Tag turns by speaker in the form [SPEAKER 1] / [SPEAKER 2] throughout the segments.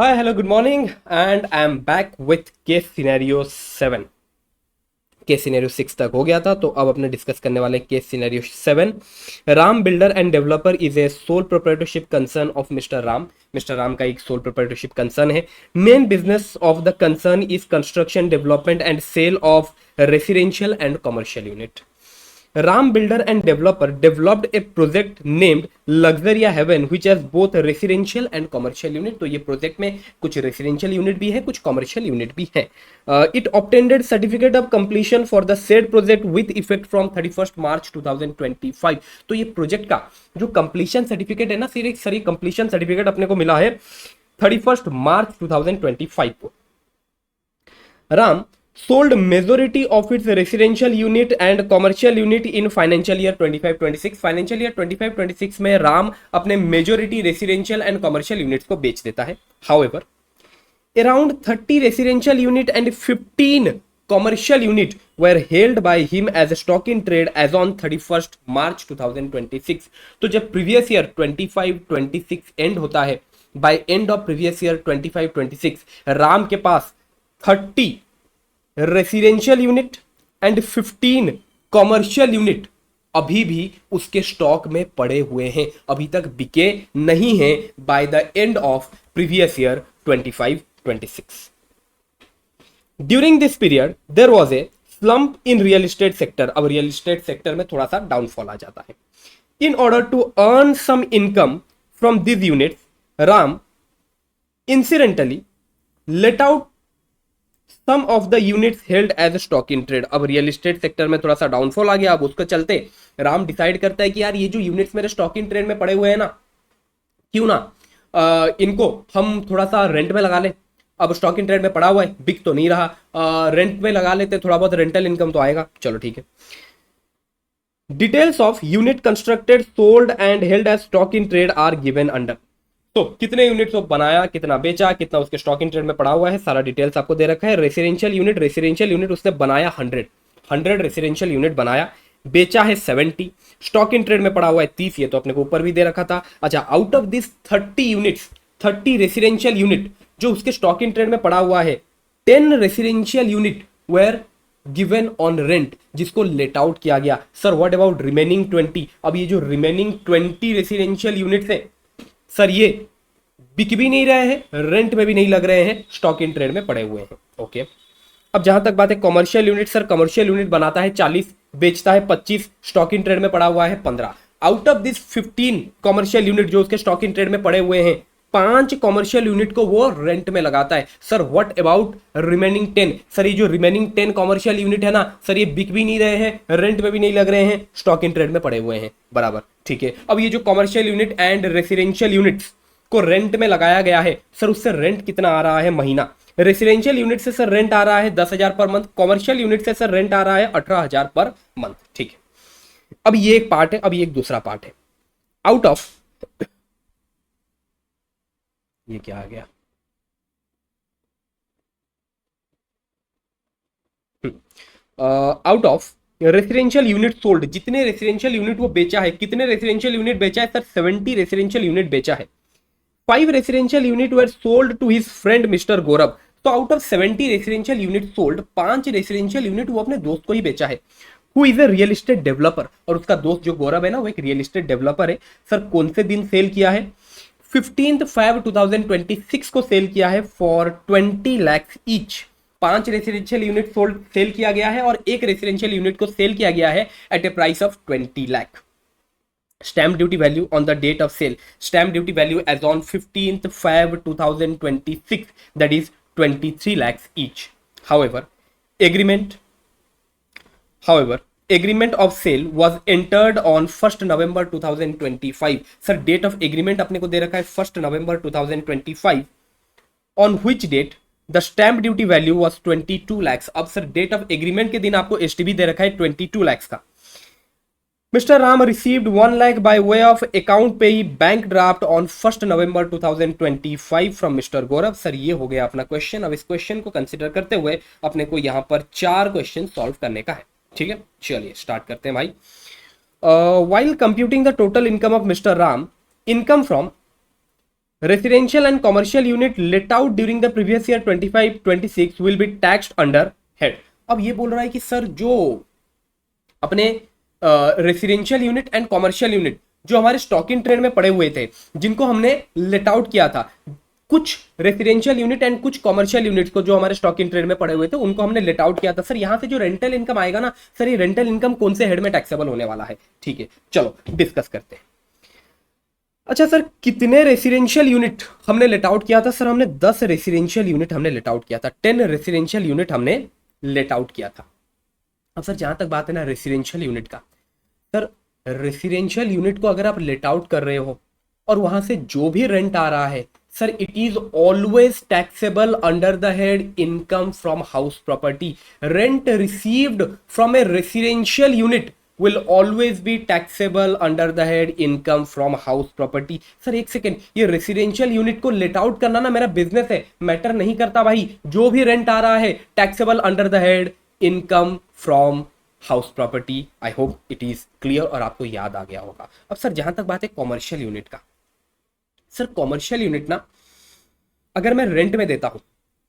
[SPEAKER 1] Hi, hello, good morning, and I'm back with case scenario 7. Case scenario 6 तक हो गया था, तो अब अपने डिस्कस करने वाले case scenario 7. Ram builder and developer is a sole proprietorship concern of mister Ram. Mister Ram का एक सोल प्रोप्राइटरशिप कंसर्न है. Main business of the concern is construction, development and sale of residential and commercial unit. Ram Builder and Developer developed a project named Luxuria Heaven which has both residential and commercial unit. तो ये project में कुछ residential unit भी है, कुछ commercial unit भी है. It obtained certificate of completion for the said project with effect from 31 March 2025. तो ये प्रोजेक्ट का जो कंप्लीशन सर्टिफिकेट है ना, सर ये कंप्लीशन सर्टिफिकेट अपने को मिला है 31 मार्च 2025 को. Ram sold majority of its residential unit and commercial unit in financial year 25-26. Financial year 25-26 में राम अपने majority residential and commercial units को बेच देता है. However around 30 residential unit and 15 commercial unit were held by him as stock in trade as on 31st March 2026. तो जब previous year 25-26 end होता है, by end of previous year 25-26 Ram के पास 30 residential unit and 15 commercial unit अभी भी उसके stock में पड़े हुए हैं, अभी तक बिके नहीं हैं by the end of previous year 25-26. During this period there was a slump in real estate sector. अब रियल एस्टेट सेक्टर में थोड़ा सा डाउनफॉल आ जाता है. In order to earn some income from this unit, Ram incidentally let out some of the units held as stock in trade. अब real estate sector में थोड़ा सा डाउनफॉल आ गया. अब उसको चलते राम डिसाइड करता है कि यार ये जो यूनिट्स मेरे स्टॉक इन ट्रेड में पड़े हुए हैं ना, क्यों ना इनको हम थोड़ा सा रेंट में लगा ले. अब स्टॉक इन ट्रेड में पड़ा हुआ है, बिक तो नहीं रहा, रेंट में लगा लेते, थोड़ा बहुत रेंटल इनकम तो आएगा. चलो ठीक है. Details of unit constructed, sold and held as stock in trade are given under. तो कितने यूनिट्स वो बनाया, कितना बेचा, कितना उसके स्टॉक इन ट्रेड में पड़ा हुआ है, सारा डिटेल्स आपको दे रखा है. रेसिडेंशियल यूनिट उसने बनाया 100 रेसिडेंशियल यूनिट बनाया, बेचा है 70, स्टॉक इन ट्रेड में पड़ा हुआ है 30, ये तो अपने को ऊपर भी दे रखा था. अच्छा, out of this 30 units, 30 residential unit जो उसके स्टॉक इन ट्रेड में पड़ा हुआ है, 10 residential unit were given on rent, जिसको लेट आउट किया गया. Sir what about remaining 20? अब ये जो रिमेनिंग 20 रेसिडेंशियल यूनिट्स है सर, ये बिक भी नहीं रहे हैं, रेंट में भी नहीं लग रहे हैं, स्टॉक इन ट्रेड में पड़े हुए हैं. ओके. अब जहां तक बात है commercial unit, sir commercial unit बनाता है 40, बेचता है 25, स्टॉक इन ट्रेड में पड़ा हुआ है 15. Out of this 15 commercial unit जो उसके स्टॉक इन ट्रेड में पड़े हुए हैं, 5 कमर्शियल यूनिट को वो रेंट में लगाता है. Sir what about remaining 10? Sir ये जो रिमेनिंग 10 कमर्शियल यूनिट है ना सर, ये बिक भी नहीं रहे हैं, रेंट में भी नहीं लग रहे हैं, स्टॉक इन ट्रेड में पड़े हुए हैं. बराबर, ठीक है. अब ये जो commercial unit and residential units को रेंट में लगाया गया है, सर उससे रेंट कितना आ रहा है महीना? रेसिडेंशियल यूनिट से सर रेंट आ रहा है 10,000 पर मंथ, कमर्शियल यूनिट से सर रेंट आ रहा है 18,000 पर मंथ. ठीक है. अब ये एक पार्ट है, अब ये एक दूसरा पार्ट है. आउट ऑफ, ये क्या आ गया, out of residential unit sold, जितने रेसिडेंशियल यूनिट वो बेचा है, कितने रेसिडेंशियल यूनिट बेचा है सर? 70 रेसिडेंशियल यूनिट बेचा है. 5 residential unit were sold to his friend mister Gaurav. तो out of 70 residential unit sold, 5 residential unit वो अपने दोस्त को ही बेचा है, who is a real estate developer. और उसका दोस्त जो गौरव है ना, वो एक रियल एस्टेट डेवलपर है. सर कौन से दिन सेल किया है? 15 Feb 2026 को सेल किया है for 20 lakhs each. 5 residential unit sold sale किया गया है और एक रेसिडेंशियल यूनिट को सेल किया गया है at a price of 20 lakh. Stamp duty value on the date of sale. Stamp duty value as on 15th Feb 2026, that is 23 lakhs each. However, agreement of sale was entered on 1st November 2025. Sir, date of agreement अपने को दे रखा है 1st November 2025, on which date the stamp duty value was 22 lakhs. अब sir date of agreement के दिन आपको STB दे रखा है 22 lakhs का. Mr. Ram received 1 lakh by way of account payee bank draft on 1st November 2025 from Mr. Gaurav. Sir ये हो गया अपना क्वेश्चन. अब इस क्वेश्चन को कंसिडर करते हुए अपने को यहाँ पर 4 क्वेश्चन सॉल्व करने का है. ठीक है, चलिए स्टार्ट करते हैं भाई. While computing the total income of Mr. Ram, income from residential and commercial unit let out during the previous year 25-26 will be taxed under head. अब ये बोल रहा है कि सर जो अपने residential unit and commercial unit जो हमारे स्टॉक इन ट्रेड में पड़े हुए थे, जिनको हमने लेट आउट किया था, कुछ रेसिडेंशियल यूनिट एंड कुछ कॉमर्शियल यूनिट्स को जो हमारे स्टॉक इन ट्रेड में पड़े हुए थे उनको हमने लेट आउट किया था। सर यहां से जो रेंटल इनकम आएगा ना सर, ये रेंटल इनकम कौन से हेड में टैक्सेबल होने वाला है? ठीक है, चलो डिस्कस करते हैं। अच्छा सर, कितने रेसिडेंशियल यूनिट हमने लेट आउट किया था? सर हमने 10 रेसिडेंशियल यूनिट हमने लेट आउट किया था, 10 रेसिडेंशियल यूनिट हमने लेट आउट किया था। अब सर जहां तक बात है ना रेसिडेंशियल यूनिट का, सर रेसिडेंशियल यूनिट को अगर आप लेट आउट कर रहे हो और वहां से जो भी रेंट आ रहा है sir, it is always taxable under the head income from house property. Rent received from A residential unit will always be taxable under the head income from house property। Sir एक second, ये residential unit को let out करना ना मेरा business है, matter नहीं करता भाई। जो भी रेंट आ रहा है taxable under the head income from house property. I hope it is clear और आपको याद आ गया होगा। अब सर जहां तक बात है कॉमर्शियल यूनिट का, सर कॉमर्शियल यूनिट ना अगर मैं रेंट में देता हूं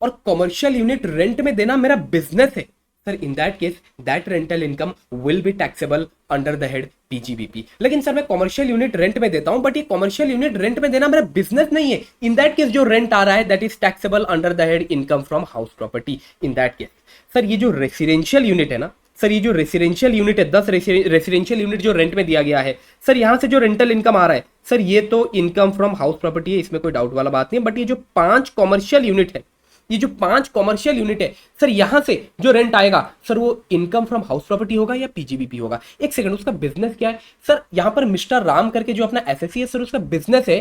[SPEAKER 1] और कॉमर्शियल यूनिट रेंट में देना मेरा बिजनेस है, sir in that case that rental income will be taxable under the head PGBP. लेकिन सर मैं कॉमर्शियल यूनिट रेंट में देता हूं बट ये कॉमर्शियल यूनिट रेंट में देना मेरा बिजनेस नहीं है, इन दैट केस जो रेंट आ रहा है that is taxable under the head income from house property. In that case sir ये जो रेसिडेंशियल यूनिट है ना सर, ये जो रेसिडेंशियल यूनिट है 10 रेसिडेंशियल यूनिट जो रेंट में दिया गया है सर, यहां से जो रेंटल इनकम आ रहा है सर, ये तो इनकम फ्रॉम हाउस प्रॉपर्टी है, इसमें कोई डाउट वाला बात नहीं है। बट ये जो 5 कॉमर्शियल यूनिट है, ये जो 5 कॉमर्शियल यूनिट है सर, यहां से जो रेंट आएगा सर वो इनकम फ्रॉम हाउस प्रॉपर्टी होगा या पीजीबीपी होगा? एक सेकंड, उसका बिजनेस क्या है? सर यहां पर मिस्टर राम करके जो अपना एसएससी है सर, उसका बिजनेस है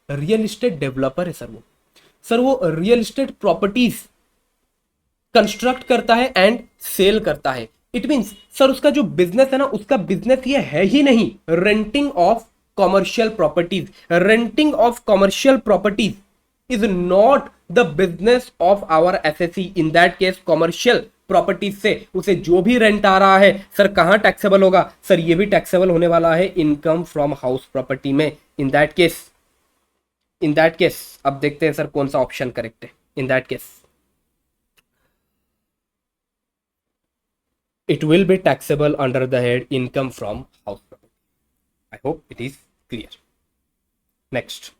[SPEAKER 1] रियल एस्टेट डेवलपर है सर वो रियल एस्टेट प्रॉपर्टीज कंस्ट्रक्ट करता है एंड सेल करता है। इट मींस सर उसका जो बिजनेस है ना, उसका बिजनेस ये है ही नहीं renting of commercial properties. Renting of commercial properties is not the business of our SSE। in that case commercial properties से उसे जो भी रेंट आ रहा है सर कहां टैक्सेबल होगा? सर ये भी टैक्सेबल होने वाला है इनकम फ्रॉम हाउस प्रॉपर्टी में। इन दैट केस अब देखते हैं सर कौन सा ऑप्शन करेक्ट है। इन that case it will be taxable under the head income from house property। I hope it is clear। Next,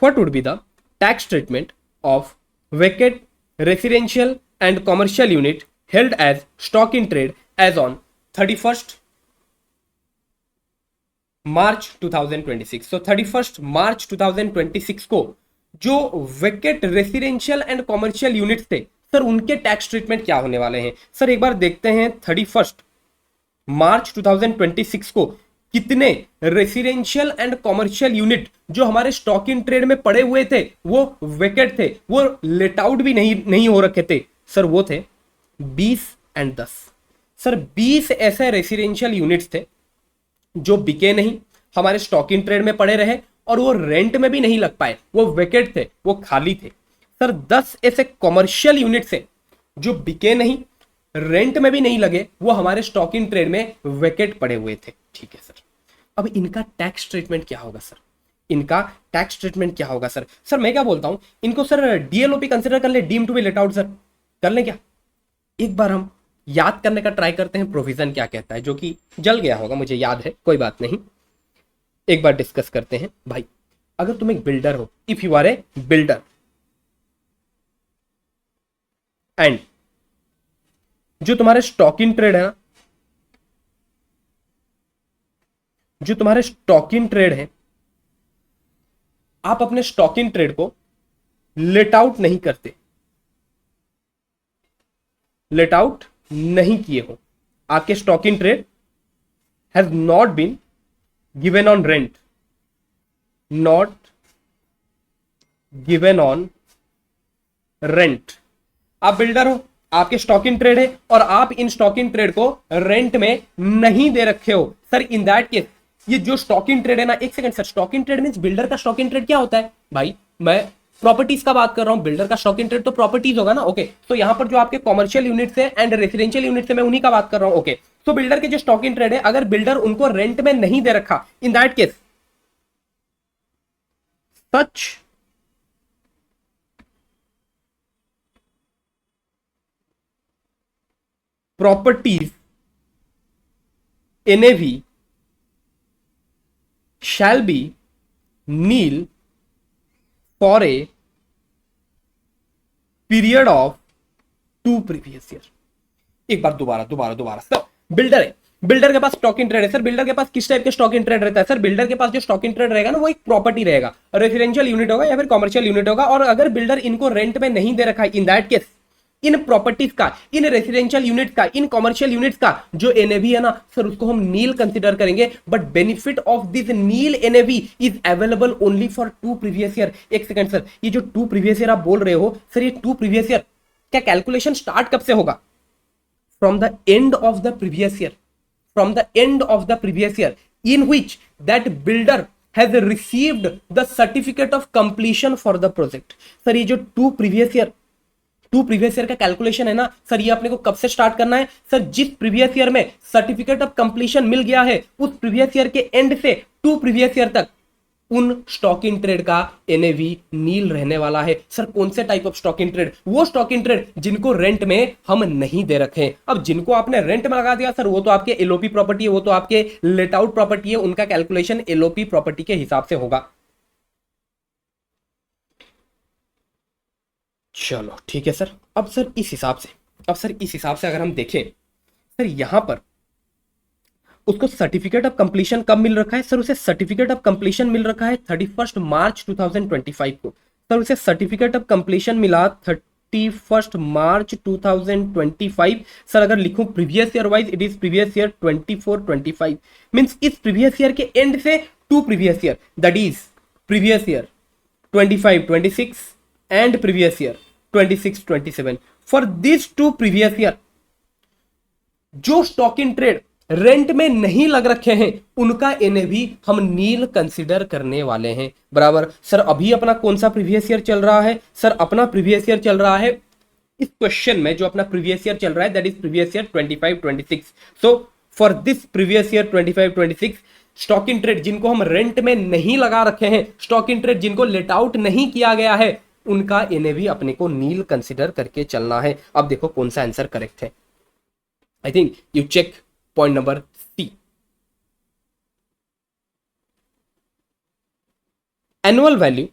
[SPEAKER 1] what would be the tax treatment of vacant residential and commercial unit held as stock in trade as on 31st March 2026? So 31st March 2026 को जो vacate residential and commercial unit थे sir, उनके tax treatment क्या होने वाले हैं? Sir एक बार देखते हैं 31st मार्च 2026 को कितने रेसिडेंशियल एंड कॉमर्शियल यूनिट जो हमारे स्टॉक इन ट्रेड में पड़े हुए थे, वो वेकेट थे, वो लेट आउट भी नहीं हो रखे थे सर, वो थे 20 एंड 10। सर 20 ऐसे रेसिडेंशियल यूनिट्स थे जो बिके नहीं, हमारे स्टॉक इन ट्रेड में पड़े रहे और वो रेंट में भी नहीं लग पाए, वो वेकेट थे, वो खाली थे। सर 10 ऐसे कॉमर्शियल यूनिट्स हैं जो बिके नहीं, रेंट में भी नहीं लगे, वो हमारे स्टॉक इन ट्रेड में वेकेट पड़े हुए थे। ठीक है सर, अब इनका टैक्स ट्रीटमेंट क्या होगा सर? इनका टैक्स ट्रीटमेंट क्या होगा सर? सर मैं क्या बोलता हूं, इनको सर डीएलओपी कंसिडर कर ले, deem to be let out sir, कर ले क्या? एक बार हम याद करने का ट्राई करते हैं प्रोविजन क्या कहता है, जो कि जल गया होगा, मुझे याद है, कोई बात नहीं, एक बार डिस्कस करते हैं। भाई अगर तुम एक बिल्डर हो, if you are a builder and जो तुम्हारे स्टॉक इन ट्रेड है ना, जो तुम्हारे स्टॉक इन ट्रेड है, आप अपने स्टॉक इन ट्रेड को लेट आउट नहीं करते, लेट आउट नहीं किए हो, आपके stock in trade has not been given on rent, not given on rent. आप बिल्डर हो, आपके स्टॉक इन ट्रेड है और आप इन स्टॉक इन ट्रेड को रेंट में नहीं दे रखे हो सर, इन दैट केस ये जो स्टॉक इन ट्रेड है ना, एक second sir, stock in trade means builder का स्टॉक इन ट्रेड क्या होता है? भाई मैं प्रॉपर्टीज का बात कर रहा हूं, बिल्डर का स्टॉक इन ट्रेड तो प्रॉपर्टीज होगा ना। ओके, तो यहां पर जो आपके कॉमर्शियल यूनिट्स है एंड रेसिडेंशियल यूनिट्स है, मैं उन्हीं का बात कर रहा हूं। ओके, तो बिल्डर के जो स्टॉक इन ट्रेड है, अगर बिल्डर उनको रेंट में नहीं दे रखा, इन that case such properties NAV shall be nil for a period of 2 previous year। एक बार दोबारा दोबारा दोबारा सर, बिल्डर है, बिल्डर के पास स्टॉक इन ट्रेड है सर। बिल्डर के पास किस टाइप के स्टॉक इन ट्रेड रहता है सर? बिल्डर के पास जो स्टॉक इन ट्रेड रहेगा ना, वो एक प्रॉपर्टी रहेगा, रेसिडेंशियल यूनिट होगा या फिर कॉमर्शियल यूनिट होगा। और अगर बिल्डर इनको रेंट में नहीं दे रखा है, इन दैट केस इन प्रॉपर्टीज का, इन रेसिडेंशियल यूनिट का, इन कॉमर्शियल यूनिट्स का जो एनएवी है ना सर, उसको हम नील कंसीडर करेंगे। But benefit of this nil NAV is available only for 2 previous year। एक सेकंड सर, ये जो 2 previous year आप बोल रहे हो सर, ये 2 previous year क्या कैलकुलेशन स्टार्ट कब से होगा? From the end of the previous year, from the end of the previous year in which that builder has received the certificate of completion for the project। Sir ये जो 2 previous year का calculation है ना sir, ये अपने को कब से स्टार्ट करना है सर? जिस प्रीवियस ईयर में सर्टिफिकेट ऑफ कंप्लीशन मिल गया है, उस प्रीवियस ईयर के एंड से 2 previous year तक उन स्टॉक इन ट्रेड का एनएवी नील रहने वाला है। सर कौन से type of stock in trade? वो स्टॉक इन ट्रेड जिनको रेंट में हम नहीं दे रखे हैं। अब जिनको आपने रेंट में लगा दिया सर, वो तो आपके एलओपी प्रॉपर्टी है, वो तो आपके लेट आउट प्रॉपर्टी है, उनका कैलकुलेशन एलओपी प्रॉपर्टी के हिसाब से होगा। चलो ठीक है सर। अब सर इस हिसाब से अगर हम देखें सर, यहां पर उसको सर्टिफिकेट ऑफ कंप्लीशन कब मिल रखा है सर? उसे सर्टिफिकेट ऑफ कंप्लीशन मिल रखा है 31 मार्च 2025 को। सर उसे सर्टिफिकेट ऑफ कंप्लीशन मिला 31 मार्च 2025। सर अगर लिखूं previous year wise, it is previous year 24-25, means इस प्रीवियस ईयर के एंड से 2 previous year, that is previous year 25-26 and previous year 26-27। For this 2 previous year जो stock in trade rent में नहीं लग रखे हैं, उनका एनएवी हम नील कंसीडर करने वाले हैं। बराबर सर, अभी अपना कौन सा प्रीवियस ईयर चल रहा है सर? अपना प्रीवियस ईयर चल रहा है इस क्वेश्चन में, जो अपना प्रीवियस ईयर चल रहा है that is previous year 25-26। So for this previous year 25-26 stock in trade जिनको हम रेंट में नहीं लगा रखे हैं, स्टॉक इन ट्रेड जिनको लेट आउट नहीं किया गया है, उनका एनएवी अपने को नील कंसीडर करके चलना है। अब देखो कौन सा आंसर करेक्ट है। I think you check point number C. Annual value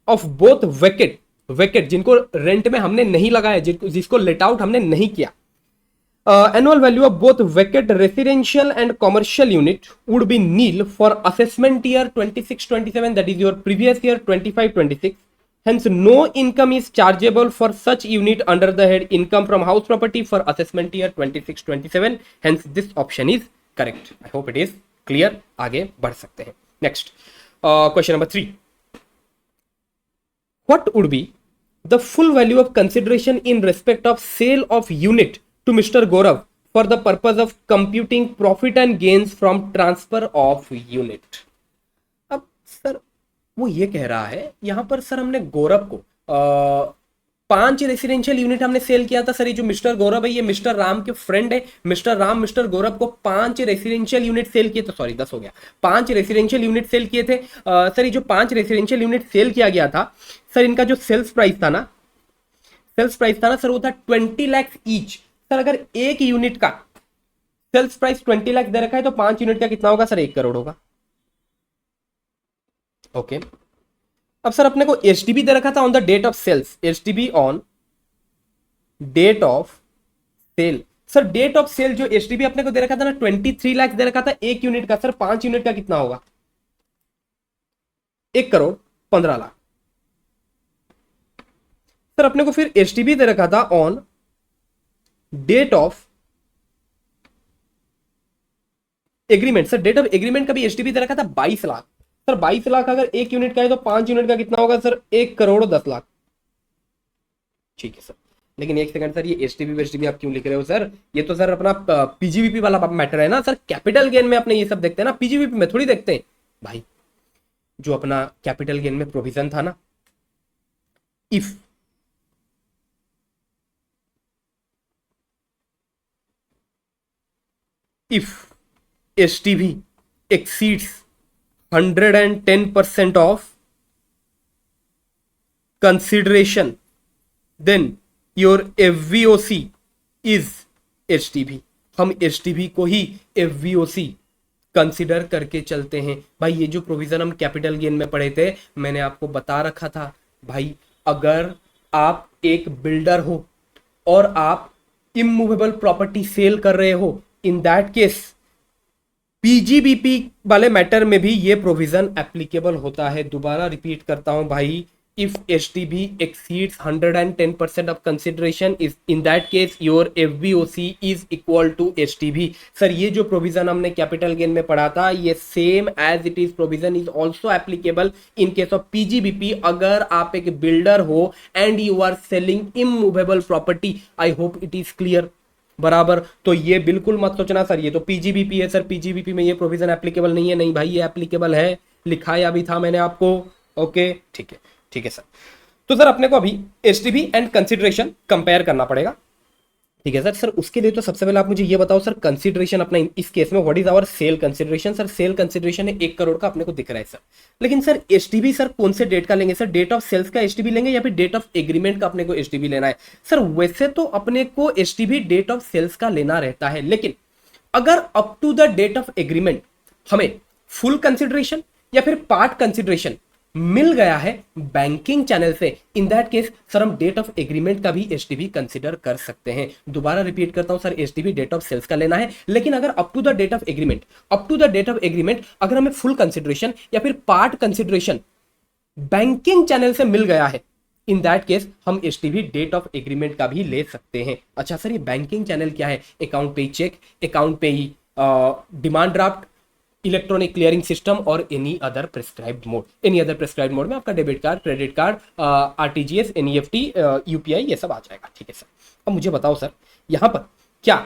[SPEAKER 1] of both vacant जिनको रेंट में हमने नहीं लगाया, जिसको लेट आउट हमने नहीं किया, annual value of both vacant residential and commercial unit would be nil for assessment year 26-27, that is your previous year 25-26। Hence, no income is chargeable for such unit under the head income from house property for assessment year 26-27. Hence, this option is correct. I hope it is clear. आगे बढ़ सकते हैं। Next, question number 3. What would be the full value of consideration in respect of sale of unit to Mr. Gaurav for the purpose of computing profit and gains from transfer of unit? अब sir वो ये कह रहा है यहां पर sir, हमने गौरव को 5 रेसिडेंशियल यूनिट हमने सेल किया था। सर ये जो मिस्टर गौरव है, ये मिस्टर राम के फ्रेंड है। मिस्टर राम मिस्टर गौरव को 5 रेसिडेंशियल यूनिट सेल किए थे, सॉरी 10 हो गया, 5 रेसिडेंशियल यूनिट सेल किए थे। सर ये जो 5 रेसिडेंशियल यूनिट सेल किया गया था सर, इनका जो सेल्स प्राइस था ना सर, वो था 20 लाख ईच। सर अगर एक यूनिट का सेल्स प्राइस 20 लाख दे रखा है, तो 5 यूनिट का कितना होगा सर? 1 करोड़ होगा। ओके अब सर अपने को एचडीबी दे रखा था on the date of sales, HDB on date of sale. Sir date of sale जो एचडीबी अपने को दे रखा था ना, 23 लाख दे रखा था एक यूनिट का। सर 5 यूनिट का कितना होगा? 1 करोड़ 15 लाख। सर अपने को फिर एचडीबी दे रखा था on date of agreement. Sir date of agreement का भी एचडीबी दे रखा था 22 लाख। सर 22 लाख अगर एक यूनिट का है, तो 5 यूनिट का कितना होगा सर? 1 करोड़ 10 लाख। ठीक है सर, लेकिन एक सेकंड सर, ये एचडीबी आप क्यों लिख रहे हो सर? ये तो सर अपना पीजीवीपी वाला मैटर है ना सर। कैपिटल गेन में अपने ये सब देखते हैं ना, पीजीवीपी में थोड़ी देखते हैं भाई। जो अपना कैपिटल गेन में प्रोविजन था ना, if if STV exceeds 110% of consideration, then your FVOC is HTB। हम HTB को ही FVOC कंसिडर करके चलते हैं भाई। ये जो प्रोविजन हम कैपिटल गेन में पढ़े थे, मैंने आपको बता रखा था भाई, अगर आप एक बिल्डर हो और आप इमूवेबल प्रॉपर्टी सेल कर रहे हो, इन दैट केस पीजीबीपी वाले मैटर में भी ये प्रोविजन एप्लीकेबल होता है। दोबारा रिपीट करता हूं भाई, if HTB exceeds 110% of consideration is in that case your FBOC is equal to HTB. Sir ये जो प्रोविजन हमने कैपिटल गेन में पढ़ा था, ये same as it is provision is also applicable in case of PGBP. अगर आप एक बिल्डर हो and you are selling immovable property, I hope it is clear बराबर। तो ये बिल्कुल मत सोचना सर ये तो पीजीबीपी है, सर पीजीबीपी में ये प्रोविजन एप्लीकेबल नहीं है। नहीं भाई, ये एप्लीकेबल है, लिखाया भी था मैंने आपको। ओके ठीक है, ठीक है सर। तो सर अपने को अभी एसटीबी एंड कंसिडरेशन कंपेयर करना पड़ेगा, ठीक है सर। सर उसके लिए तो सबसे पहले आप मुझे ये बताओ सर, कंसिडरेशन अपना इस केस में what is our sale consideration. Sir sale consideration है 1 करोड़ का, अपने को दिख रहा है सर। लेकिन सर एसटीबी सर कौन से डेट का लेंगे सर, डेट ऑफ सेल्स का एसटीबी लेंगे या फिर डेट ऑफ एग्रीमेंट का अपने को एसटीबी लेना है। सर वैसे तो अपने को एसटीबी डेट ऑफ सेल्स का लेना रहता है, लेकिन अगर up to the date of agreement हमें फुल कंसिडरेशन या फिर पार्ट कंसिडरेशन मिल गया है बैंकिंग चैनल से, इन दैट केस सर हम डेट ऑफ एग्रीमेंट का भी एसटीबी कंसीडर कर सकते हैं। दोबारा रिपीट करता हूं sir, STB date of sales का लेना है, लेकिन अगर up to the date of agreement, up to the date of agreement अगर हमें फुल कंसिडरेशन या फिर पार्ट कंसिडरेशन बैंकिंग चैनल से मिल गया है, इन दैट केस हम एसटीबी डेट ऑफ एग्रीमेंट का भी ले सकते हैं। अच्छा सर ये बैंकिंग चैनल क्या है, अकाउंट पे ही चेक, अकाउंट पे ही demand draft, electronic clearing system और any other prescribed mode. Any other prescribed mode में आपका debit card, credit card, RTGS, NEFT, UPI ये सब आ जाएगा, ठीक है सर। अब मुझे बताओ सर यहाँ पर क्या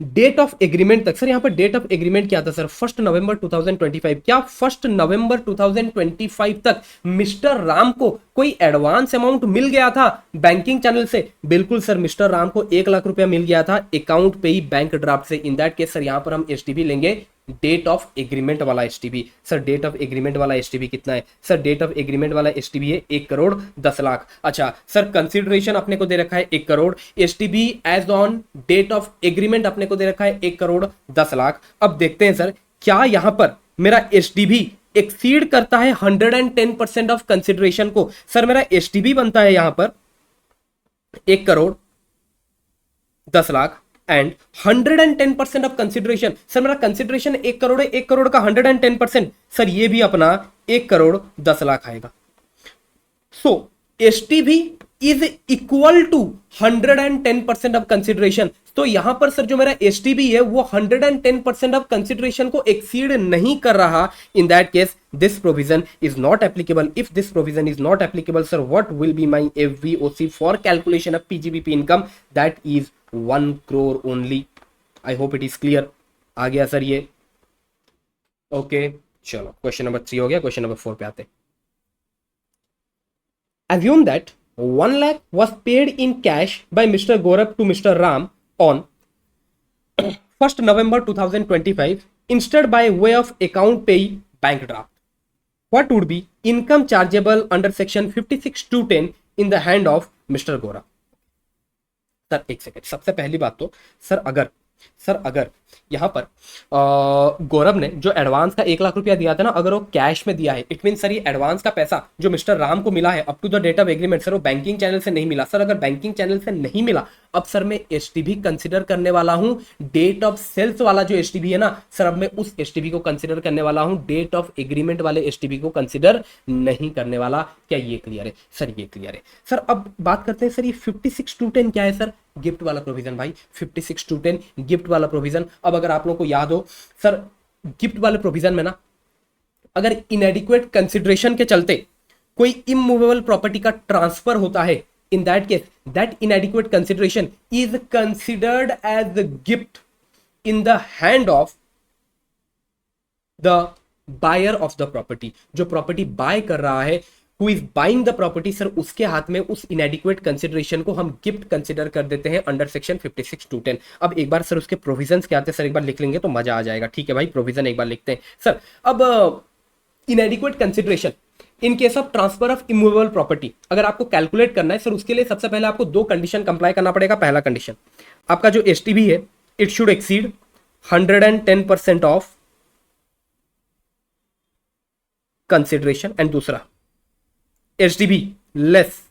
[SPEAKER 1] डेट ऑफ एग्रीमेंट तक, सर यहाँ पर डेट ऑफ एग्रीमेंट क्या था सर, 1 नवंबर 2025। क्या 1 नवंबर 2025 तक मिस्टर राम को कोई एडवांस अमाउंट मिल गया था बैंकिंग चैनल से? बिल्कुल सर, मिस्टर राम को 1 लाख रुपया मिल गया था अकाउंट पे ही बैंक ड्राफ्ट से। इन दैट केस सर यहाँ पर हम एसटीबी लेंगे डेट ऑफ एग्रीमेंट वाला STB. Sir date of agreement वाला एसटीबी कितना है सर, डेट ऑफ एग्रीमेंट वाला एसटीबी है 1 करोड़ 10 लाख। अच्छा सर कंसिडरेशन अपने को दे रखा है 1 crore, STB as on date of agreement अपने को दे रखा है 1 करोड़ 10 लाख। अब देखते हैं सर क्या यहां पर मेरा एसटीबी एक्सीड करता है 110% ऑफ कंसिडरेशन को। सर मेरा एसटीबी बनता है यहां पर 1 crore 10 lakh and 110% of consideration. Sir मेरा कंसिडरेशन 1 करोड़ है, 1 करोड़ का 110%, सर ये भी अपना 1 करोड़ 10 लाख आएगा। So STV is equal to 110% of consideration. तो यहां पर सर जो मेरा एसटीबी है वो 110% ऑफ कंसिडरेशन को एक्सीड नहीं कर रहा। In that case this provision is not applicable. If this provision is not applicable sir what will be my FVOC for calculation of PGBP income, that is 1 crore only. I hope it is clear. आ गया sir ये? Okay चलो question number 3 हो गया, question number 4 पे आते। Assume that 1 lakh was paid in cash by Mr. Gaurav to Mr. Ram on 1st November 2025 instead by way of account pay bank draft. What would be income chargeable under section 56(2)(10) in the hand of Mr. Gaurav? Sir एक second, सबसे पहली बात तो sir अगर यहां पर गौरव ने जो एडवांस का 1 लाख रुपया दिया था ना, अगर वो कैश में दिया है, इट मीन सर ये एडवांस का पैसा जो मिस्टर राम को मिला है up to the date of agreement, sir वो बैंकिंग चैनल से नहीं मिला। सर अगर बैंकिंग चैनल से नहीं मिला, अब सर मैं एसटीबी कंसिडर करने वाला हूं डेट ऑफ सेल्स वाला जो एसटीबी है ना सर, अब मैं उस एसटीबी को कंसिडर करने वाला हूं, डेट ऑफ एग्रीमेंट वाले एसटीबी को कंसिडर नहीं करने वाला। क्या ये क्लियर है सर? ये क्लियर है सर। अब बात करते हैं सर ये 56(2)(10) क्या है सर? गिफ्ट वाला प्रोविजन भाई, 56(2)(10) गिफ्ट वाला प्रोविजन। अब अगर आप लोगों को याद हो सर, गिफ्ट वाले प्रोविजन में ना अगर इनएडिक्वेट कंसिडरेशन के चलते कोई इमूवेबल प्रॉपर्टी का ट्रांसफर होता है, in that case that inadequate consideration is considered as the gift in the hand of the buyer of the property। जो प्रॉपर्टी बाय कर रहा है who is buying the property, sir उसके हाथ में उस इनएडिक्वेट कंसिडरेशन को हम गिफ्ट कंसिडर कर देते हैं अंडर सेक्शन 56(2)(10). अब एक बार सर उसके प्रोविजंस क्या आते हैं सर एक बार लिख लेंगे तो मजा आ जाएगा। ठीक है भाई, प्रोविजन एक बार लिखते हैं सर। अब इनएडिक्वेट consideration in case of transfer of immovable property अगर आपको कैलकुलेट करना है सर, उसके लिए सबसे पहले आपको दो कंडीशन कंप्लाई करना पड़ेगा। पहला कंडीशन, आपका जो एसटीबी है it should exceed 110% of consideration, and दूसरा STB less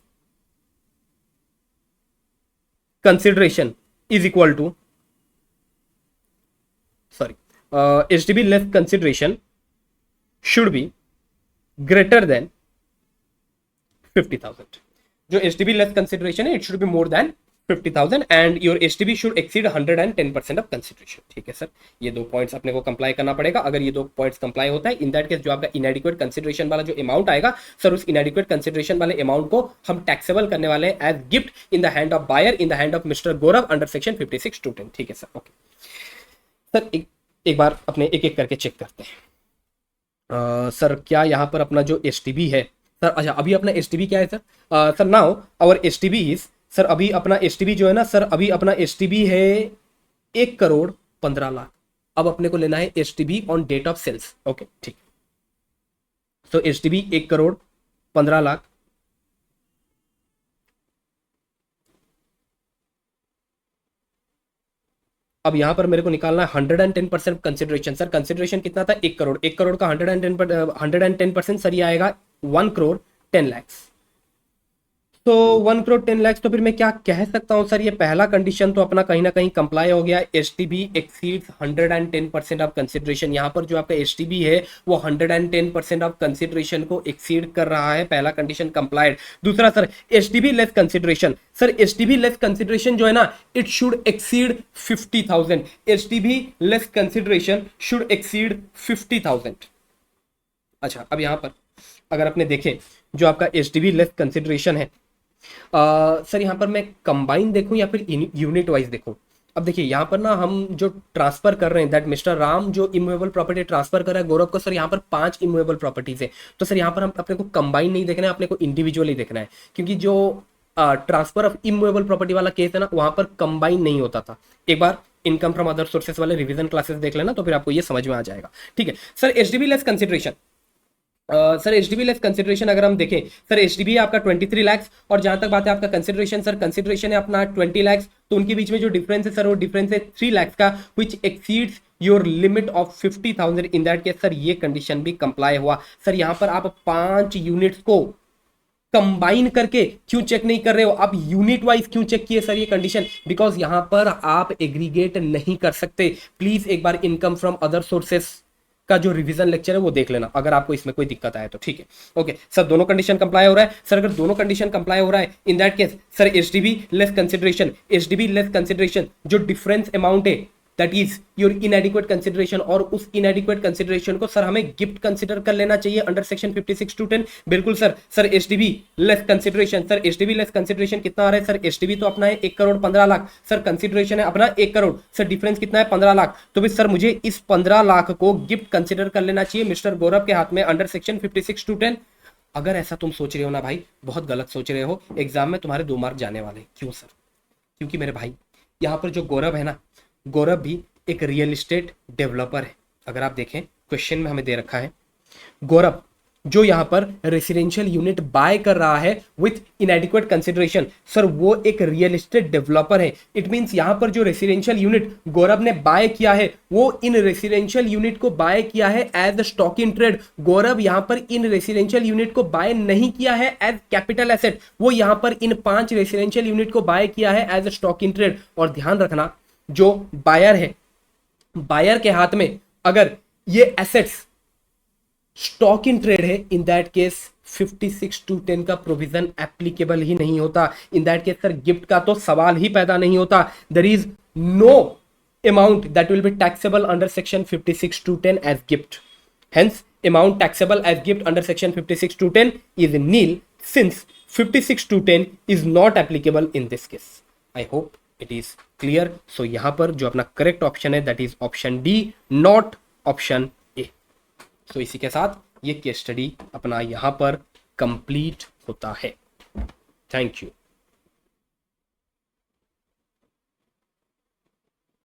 [SPEAKER 1] consideration is equal to, sorry, STB less consideration should be greater than 50,000। जो एसटीबी लेस कंसिडरेशन है it should be more than 50,000 and your STB should exceed 110% of consideration. ठीक है sir, ये दो points अपने को comply करना पड़ेगा। अगर ये दो पॉइंट्स कंप्लाई होता है इन दैट केस जो आपका इनएडिक्वेट कंसिडरेशन वाला जो अमाउंट आएगा सर, उस इनएडिक्वेट कंसिडरेशन वाले अमाउंट को हम टैक्सेबल करने वाले हैं as gift in the hand of buyer in the hand of mister Gaurav under section 56(2)(10). ठीक है सर, ओके सर, एक बार अपने एक एक करके चेक करते हैं। सर क्या यहाँ पर अपना जो एसटीबी है सर, अच्छा अभी अपना एसटीबी क्या है sir? Sir now our STB is, sir अभी अपना एसटीबी जो है ना सर, अभी अपना एसटीबी है 1,15,00,000। अब अपने को लेना है STB on date of sales. Okay ठीक, सो एसटीबी 1,15,00,000 अब यहां पर मेरे को निकालना है 110% कंसिडरेशन। सर कंसिडरेशन कितना था? 1 करोड़। 1 करोड़ का 110% सर ये आएगा 1,10,00,000। तो 1,10,00,000 तो फिर मैं क्या कह सकता हूं सर, ये पहला कंडीशन तो अपना कहीं ना कहीं कंप्लाई हो गया। STB exceeds 110% of consideration. यहाँ पर जो आपका एसटीबी है वो 110% ऑफ कंसिडरेशन को एक्सीड कर रहा है, पहला कंडीशन कंप्लाइड। दूसरा sir STB less consideration, sir STB less consideration जो है ना it should exceed 50,000। STB less consideration should exceed 50,000। अच्छा अब यहाँ पर अगर आपने देखें जो आपका एसटीबी लेस कंसिडरेशन है, सर यहाँ पर मैं कंबाइन देखूं या फिर यूनिट वाइज देखूं? अब देखिए यहाँ पर ना हम जो ट्रांसफर कर रहे हैं दैट मिस्टर राम जो इमूवेबल प्रॉपर्टी ट्रांसफर कर रहा है गौरव को, सर यहाँ पर 5 इमूवेबल प्रॉपर्टीज है। तो सर यहाँ पर हम अपने को कंबाइन नहीं देखना है, अपने को इंडिविजुअली देखना है, क्योंकि जो ट्रांसफर ऑफ इमूवेबल प्रॉपर्टी वाला केस है ना वहां पर कंबाइन नहीं होता था। एक बार इनकम फ्रॉम अदर सोर्सेस वाले रिवीजन क्लासेस देख लेना तो फिर आपको ये समझ में आ जाएगा। ठीक है sir, HDB less consideration, sir HDB less consideration अगर हम देखें सर, एचडीबी है आपका 23 लाख और जहां तक बात है आपका कंसिडरेशन, सर कंसिडरेशन है अपना 20 लाख, तो उनके बीच में जो डिफरेंस है सर वो डिफरेंस है 3 लाख का, which exceeds your limit of 50,000। In that case sir ये कंडीशन भी कंप्लाई हुआ। सर यहां पर आप 5 यूनिट्स को कंबाइन करके क्यों चेक नहीं कर रहे हो? आप यूनिट वाइज क्यों चेक किए सर ये कंडीशन? बिकॉज यहां पर आप एग्रीगेट नहीं कर सकते। प्लीज एक बार इनकम फ्रॉम अदर सोर्सेस का जो रिवीजन लेक्चर है वो देख लेना अगर आपको इसमें कोई दिक्कत आए तो। ठीक है ओके सर, दोनों कंडीशन कंप्लाई हो रहा है। सर अगर दोनों कंडीशन कंप्लाई हो रहा है इन that case sir HDB less consideration, HDB less consideration जो डिफरेंस अमाउंट है दैट इज योर इनएडिक्वेट कंसिडरेशन, और उस इनएडिक्वेट कंसिडरेशन को सर हमें गिफ्ट कंसिडर कर लेना चाहिए अंडर सेक्शन 56(2)(10). बिल्कुल sir. Sir HDB less consideration, sir HDB less consideration कितना आ रहा है सर? एचडीबी तो अपना है 1,15,00,000, सर कंसिडरेशन है अपना 1 करोड़, सर डिफरेंस कितना है? 15 लाख। तो भी सर मुझे इस 15 लाख को गिफ्ट कंसिडर कर लेना चाहिए मिस्टर गौरव के हाथ में अंडर सेक्शन 56(2)(10). अगर ऐसा तुम सोच रहे हो ना भाई, बहुत गलत सोच रहे हो, एग्जाम में तुम्हारे 2 मार्क जाने वाले। क्यों सर? क्योंकि मेरे भाई यहाँ पर जो गौरव है ना, गौरव भी एक रियल एस्टेट डेवलपर है। अगर आप देखें क्वेश्चन में हमें दे रखा है गौरव जो यहां पर रेसिडेंशियल यूनिट बाय कर रहा है विथ इनएडिक्वेट कंसिडरेशन, सर वो एक रियल एस्टेट डेवलपर है। इट मींस यहां पर जो रेसिडेंशियल यूनिट गौरव ने बाय किया है वो इन रेसिडेंशियल यूनिट को बाय किया है एज स्टॉक इन ट्रेड। गौरव यहां पर इन रेसिडेंशियल यूनिट को बाय नहीं किया है एज कैपिटल एसेट, वो यहां पर इन 5 रेसिडेंशियल यूनिट को बाय किया है एज स्टॉक इन ट्रेड। और ध्यान रखना जो बायर है, बायर के हाथ में अगर ये एसेट्स स्टॉक इन ट्रेड है इन दैट केस 56(2)(10) का प्रोविजन एप्लीकेबल ही नहीं होता। In that case sir gift का तो सवाल ही पैदा नहीं होता। There is no amount that will be taxable under section 56(2)(10) as gift. Hence amount taxable as gift under section 56(2)(10) is nil since 56(2)(10) is not applicable in this case. I hope it is clear. So यहां पर जो अपना correct option है that is option D, not option A. So इसी के साथ ये case study अपना यहां पर कंप्लीट होता है। Thank you.